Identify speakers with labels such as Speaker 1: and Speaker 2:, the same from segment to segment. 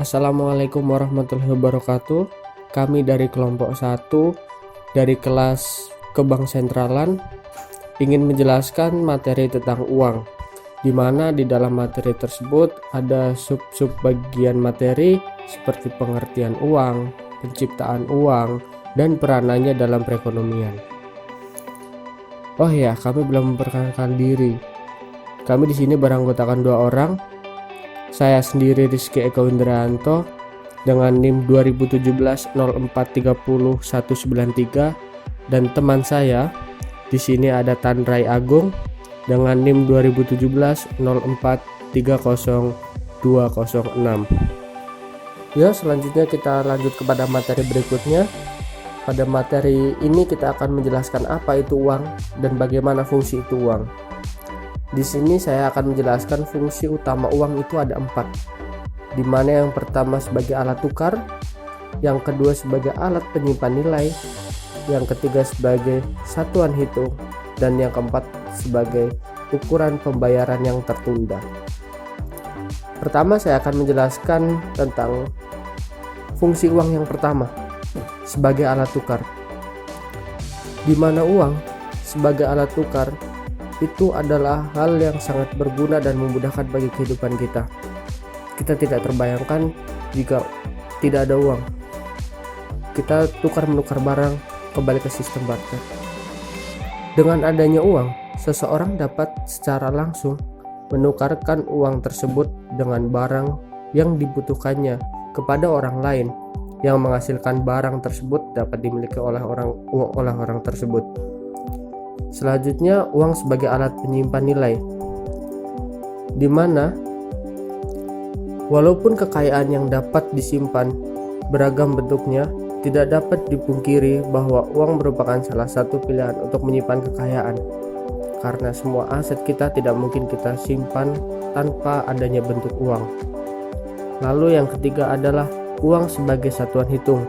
Speaker 1: Assalamualaikum warahmatullahi wabarakatuh. Kami dari kelompok 1 dari kelas Kebang Sentralan ingin menjelaskan materi tentang uang, di mana di dalam materi tersebut ada sub-sub bagian materi seperti pengertian uang, penciptaan uang, dan peranannya dalam perekonomian. Oh ya, kami belum memperkenalkan diri. Kami di sini beranggotakan 2 orang. Saya sendiri Rizky Eka Windrayanto dengan NIM 2017-0430-193, dan teman saya di sini ada Tanrai Agung dengan NIM 2017-0430-206. Ya, selanjutnya kita lanjut kepada materi berikutnya. Pada materi ini kita akan menjelaskan apa itu uang dan bagaimana fungsi itu uang. Di sini saya akan menjelaskan fungsi utama uang itu ada 4, di mana yang pertama sebagai alat tukar, yang kedua sebagai alat penyimpan nilai, yang ketiga sebagai satuan hitung, dan yang keempat sebagai ukuran pembayaran yang tertunda. Pertama saya akan menjelaskan tentang fungsi uang yang pertama sebagai alat tukar, di mana uang sebagai alat tukar itu adalah hal yang sangat berguna dan memudahkan bagi kehidupan kita. Kita tidak terbayangkan jika tidak ada uang. Kita tukar-menukar barang kembali ke sistem barter. Dengan adanya uang, seseorang dapat secara langsung menukarkan uang tersebut dengan barang yang dibutuhkannya kepada orang lain, yang menghasilkan barang tersebut dapat dimiliki oleh orang tersebut. Selanjutnya, uang sebagai alat penyimpan nilai, di mana walaupun kekayaan yang dapat disimpan beragam bentuknya, tidak dapat dipungkiri bahwa uang merupakan salah satu pilihan untuk menyimpan kekayaan, karena semua aset kita tidak mungkin kita simpan tanpa adanya bentuk uang. Lalu yang ketiga adalah uang sebagai satuan hitung.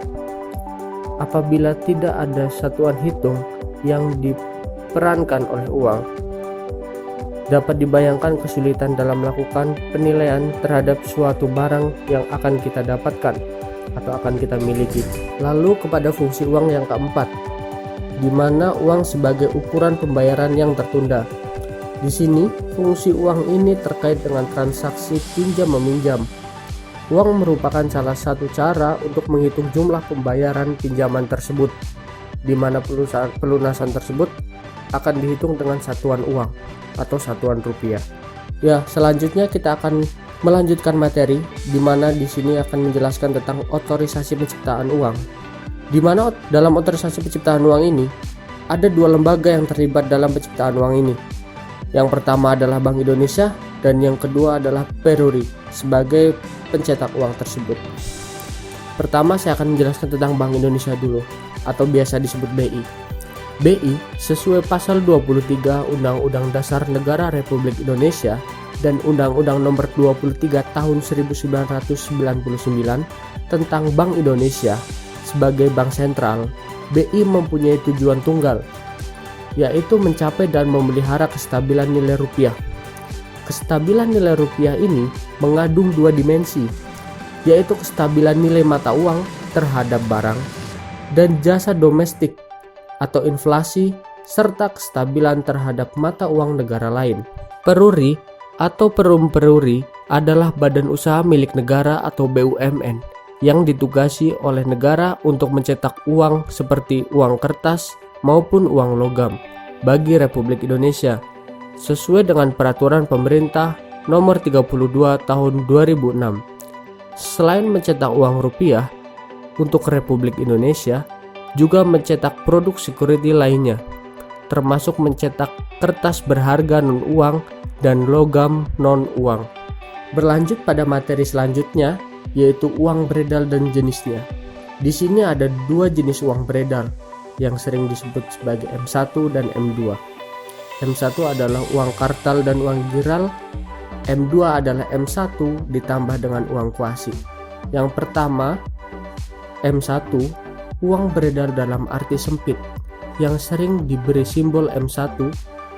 Speaker 1: Apabila tidak ada satuan hitung yang diperankan oleh uang, dapat dibayangkan kesulitan dalam melakukan penilaian terhadap suatu barang yang akan kita dapatkan atau akan kita miliki. Lalu kepada fungsi uang yang keempat, di mana uang sebagai ukuran pembayaran yang tertunda. Di sini fungsi uang ini terkait dengan transaksi pinjam meminjam. Uang merupakan salah satu cara untuk menghitung jumlah pembayaran pinjaman tersebut, di mana pelunasan tersebut akan dihitung dengan satuan uang atau satuan rupiah. Ya, selanjutnya kita akan melanjutkan materi, di mana di sini akan menjelaskan tentang otorisasi penciptaan uang. Di mana dalam otorisasi penciptaan uang ini ada 2 lembaga yang terlibat dalam penciptaan uang ini. Yang pertama adalah Bank Indonesia dan yang kedua adalah Peruri sebagai pencetak uang tersebut. Pertama saya akan menjelaskan tentang Bank Indonesia dulu, atau biasa disebut BI. BI sesuai pasal 23 Undang-Undang Dasar Negara Republik Indonesia dan Undang-Undang Nomor 23 Tahun 1999 tentang Bank Indonesia sebagai bank sentral. BI mempunyai tujuan tunggal, yaitu mencapai dan memelihara kestabilan nilai rupiah. Kestabilan nilai rupiah ini mengandung 2 dimensi, yaitu kestabilan nilai mata uang terhadap barang dan jasa domestik atau inflasi, serta kestabilan terhadap mata uang negara lain. Peruri atau Perum Peruri adalah badan usaha milik negara atau BUMN yang ditugasi oleh negara untuk mencetak uang seperti uang kertas maupun uang logam bagi Republik Indonesia sesuai dengan peraturan pemerintah nomor 32 tahun 2006. Selain mencetak uang rupiah untuk Republik Indonesia, juga mencetak produk security lainnya, termasuk mencetak kertas berharga non-uang dan logam non-uang. Berlanjut pada materi selanjutnya, yaitu uang beredar dan jenisnya. Di sini ada 2 jenis uang beredar yang sering disebut sebagai M1 dan M2. M1 adalah uang kartal dan uang giral. M2 adalah M1 ditambah dengan uang kuasi. Yang pertama, M1, uang beredar dalam arti sempit yang sering diberi simbol M1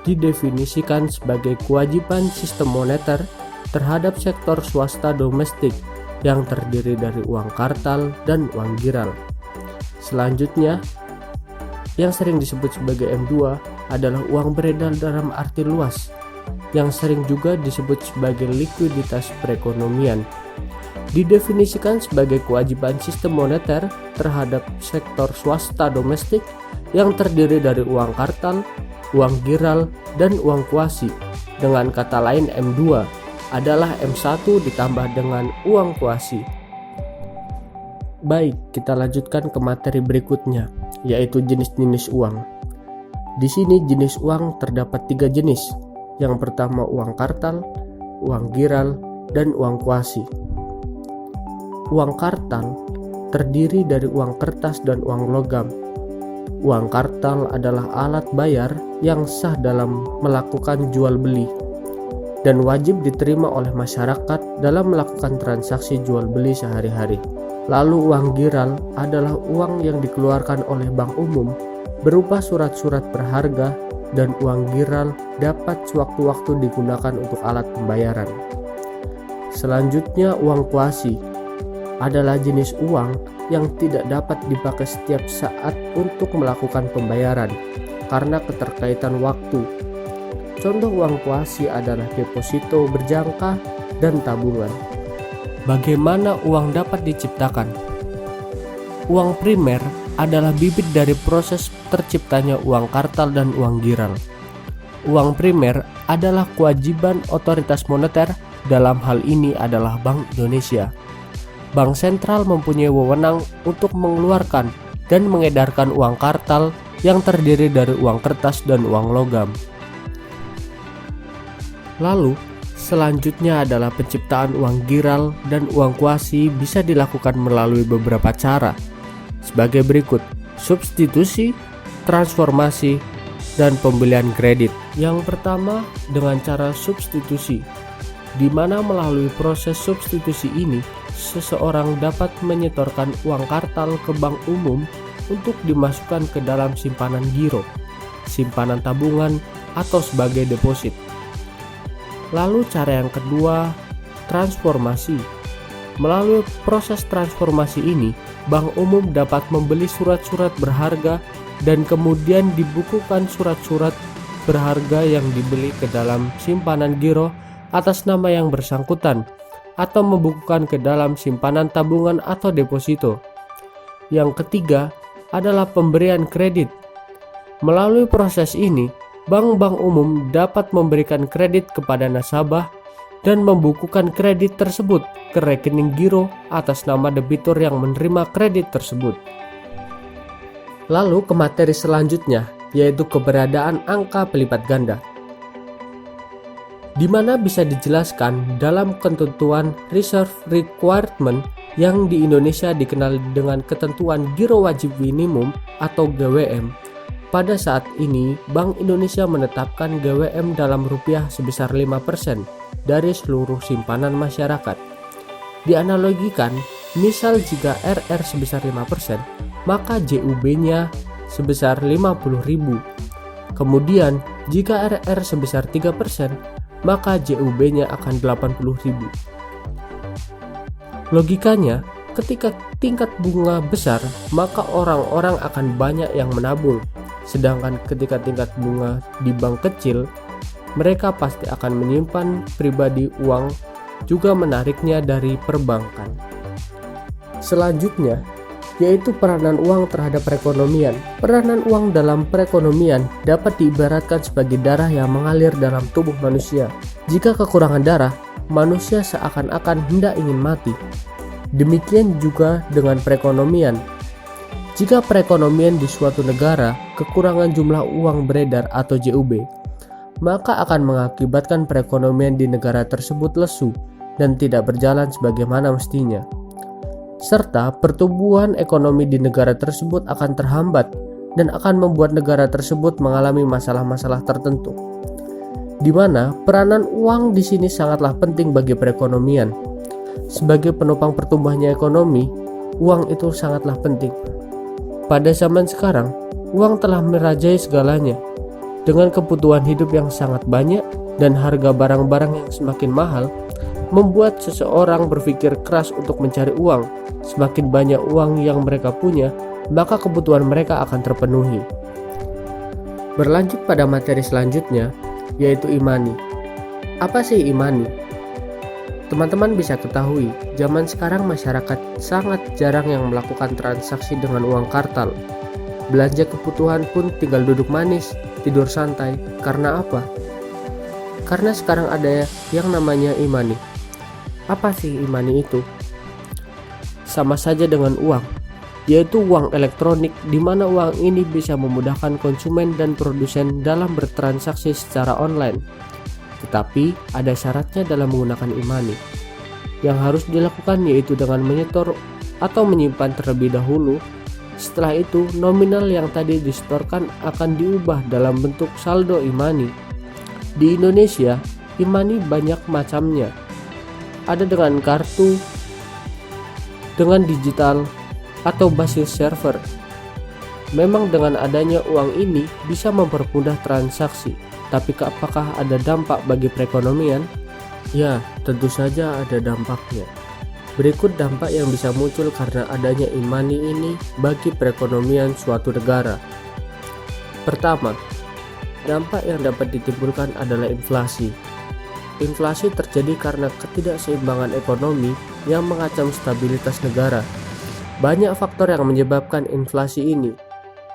Speaker 1: didefinisikan sebagai kewajiban sistem moneter terhadap sektor swasta domestik yang terdiri dari uang kartal dan uang giral. Selanjutnya, yang sering disebut sebagai M2 adalah uang beredar dalam arti luas, yang sering juga disebut sebagai likuiditas perekonomian. Didefinisikan sebagai kewajiban sistem moneter terhadap sektor swasta domestik yang terdiri dari uang kartal, uang giral, dan uang kuasi. Dengan kata lain, M2 adalah M1 ditambah dengan uang kuasi. Baik, kita lanjutkan ke materi berikutnya, yaitu jenis-jenis uang. Di sini jenis uang terdapat 3 jenis. Yang pertama uang kartal, uang giral, dan uang kuasi. Uang kartal terdiri dari uang kertas dan uang logam. Uang kartal adalah alat bayar yang sah dalam melakukan jual beli dan wajib diterima oleh masyarakat dalam melakukan transaksi jual beli sehari-hari. Lalu uang giral adalah uang yang dikeluarkan oleh bank umum berupa surat-surat berharga, dan uang giral dapat sewaktu-waktu digunakan untuk alat pembayaran. Selanjutnya uang kuasi adalah jenis uang yang tidak dapat dipakai setiap saat untuk melakukan pembayaran karena keterkaitan waktu. Contoh uang kuasi adalah deposito berjangka dan tabungan. Bagaimana uang dapat diciptakan? Uang primer adalah bibit dari proses terciptanya uang kartal dan uang giral. Uang primer adalah kewajiban otoritas moneter, dalam hal ini adalah Bank Indonesia. Bank sentral mempunyai wewenang untuk mengeluarkan dan mengedarkan uang kartal yang terdiri dari uang kertas dan uang logam. Lalu, selanjutnya adalah penciptaan uang giral dan uang kuasi bisa dilakukan melalui beberapa cara, sebagai berikut: substitusi, transformasi, dan pembelian kredit. Yang pertama dengan cara substitusi, di mana melalui proses substitusi ini seseorang dapat menyetorkan uang kartal ke bank umum untuk dimasukkan ke dalam simpanan giro, simpanan tabungan, atau sebagai deposit. Lalu cara yang kedua, transformasi. Melalui proses transformasi ini, bank umum dapat membeli surat-surat berharga dan kemudian dibukukan surat-surat berharga yang dibeli ke dalam simpanan giro atas nama yang bersangkutan, atau membukukan ke dalam simpanan tabungan atau deposito. Yang ketiga adalah pemberian kredit. Melalui proses ini, bank-bank umum dapat memberikan kredit kepada nasabah dan membukukan kredit tersebut ke rekening giro atas nama debitur yang menerima kredit tersebut. Lalu ke materi selanjutnya, yaitu keberadaan angka pelipat ganda, di mana bisa dijelaskan dalam ketentuan Reserve Requirement yang di Indonesia dikenal dengan ketentuan giro wajib minimum atau GWM. Pada saat ini, Bank Indonesia menetapkan GWM dalam rupiah sebesar 5% dari seluruh simpanan masyarakat. Dianalogikan, misal jika RR sebesar 5%, maka JUB-nya sebesar 50.000. Kemudian, jika RR sebesar 3%, maka JUB-nya akan 80.000. Logikanya, ketika tingkat bunga besar, maka orang-orang akan banyak yang menabung. Sedangkan ketika tingkat bunga di bank kecil, mereka pasti akan menyimpan pribadi uang, juga menariknya dari perbankan. Selanjutnya, yaitu peranan uang terhadap perekonomian. Peranan uang dalam perekonomian dapat diibaratkan sebagai darah yang mengalir dalam tubuh manusia. Jika kekurangan darah, manusia seakan-akan hendak ingin mati. Demikian juga dengan perekonomian. Jika perekonomian di suatu negara kekurangan jumlah uang beredar atau JUB, maka akan mengakibatkan perekonomian di negara tersebut lesu dan tidak berjalan sebagaimana mestinya. Serta pertumbuhan ekonomi di negara tersebut akan terhambat dan akan membuat negara tersebut mengalami masalah-masalah tertentu. Di mana peranan uang di sini sangatlah penting bagi perekonomian. Sebagai penopang pertumbuhannya ekonomi, uang itu sangatlah penting. Pada zaman sekarang, uang telah merajai segalanya. Dengan kebutuhan hidup yang sangat banyak dan harga barang-barang yang semakin mahal, membuat seseorang berpikir keras untuk mencari uang. Semakin banyak uang yang mereka punya, maka kebutuhan mereka akan terpenuhi. Berlanjut pada materi selanjutnya, yaitu imani. Apa sih imani? Teman-teman bisa ketahui, zaman sekarang masyarakat sangat jarang yang melakukan transaksi dengan uang kartal. Belanja kebutuhan pun tinggal duduk manis, tidur santai. Karena apa? Karena sekarang ada yang namanya imani. Apa sih imani itu? Sama saja dengan uang, yaitu uang elektronik, di mana uang ini bisa memudahkan konsumen dan produsen dalam bertransaksi secara online. Tetapi ada syaratnya dalam menggunakan imani. Yang harus dilakukan yaitu dengan menyetor atau menyimpan terlebih dahulu. Setelah itu, nominal yang tadi disetorkan akan diubah dalam bentuk saldo imani. Di Indonesia, imani banyak macamnya. Ada dengan kartu, dengan digital, atau basis server. Memang dengan adanya uang ini bisa mempermudah transaksi, tapi apakah ada dampak bagi perekonomian? Ya, tentu saja ada dampaknya. Berikut dampak yang bisa muncul karena adanya imani ini bagi perekonomian suatu negara. Pertama, dampak yang dapat ditimbulkan adalah inflasi. Inflasi terjadi karena ketidakseimbangan ekonomi yang mengancam stabilitas negara. Banyak faktor yang menyebabkan inflasi ini,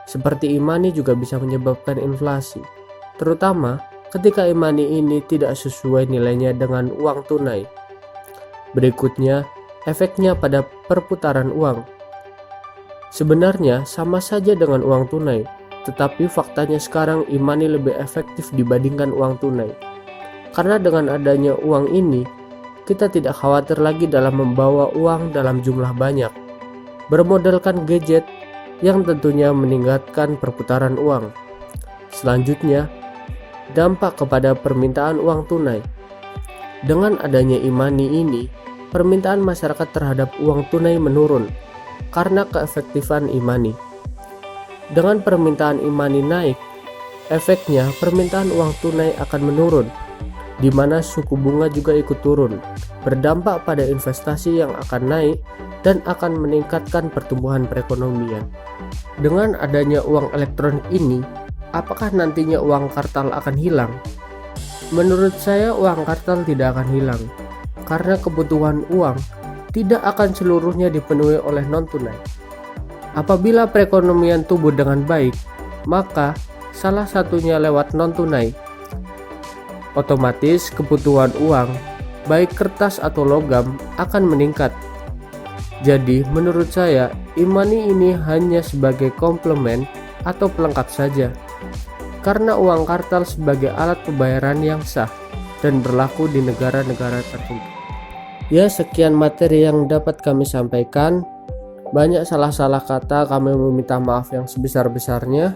Speaker 1: seperti imani juga bisa menyebabkan inflasi, terutama ketika imani ini tidak sesuai nilainya dengan uang tunai. Berikutnya, efeknya pada perputaran uang. Sebenarnya sama saja dengan uang tunai, tetapi faktanya sekarang imani lebih efektif dibandingkan uang tunai. Karena dengan adanya uang ini, kita tidak khawatir lagi dalam membawa uang dalam jumlah banyak. Bermodalkan gadget yang tentunya meningkatkan perputaran uang. Selanjutnya, dampak kepada permintaan uang tunai. Dengan adanya imani ini, permintaan masyarakat terhadap uang tunai menurun karena keefektifan imani. Dengan permintaan imani naik, efeknya permintaan uang tunai akan menurun, di mana suku bunga juga ikut turun, berdampak pada investasi yang akan naik dan akan meningkatkan pertumbuhan perekonomian. Dengan adanya uang elektronik ini, apakah nantinya uang kartal akan hilang? Menurut saya uang kartal tidak akan hilang, karena kebutuhan uang tidak akan seluruhnya dipenuhi oleh non-tunai. Apabila perekonomian tumbuh dengan baik, maka salah satunya lewat non-tunai. Otomatis kebutuhan uang, baik kertas atau logam, akan meningkat. Jadi menurut saya, imani ini hanya sebagai komplement atau pelengkap saja. Karena uang kartal sebagai alat pembayaran yang sah dan berlaku di negara-negara tertentu. Ya, sekian materi yang dapat kami sampaikan. Banyak salah-salah kata, kami meminta maaf yang sebesar-besarnya.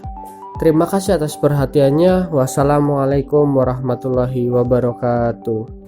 Speaker 1: Terima kasih atas perhatiannya. Wassalamualaikum warahmatullahi wabarakatuh.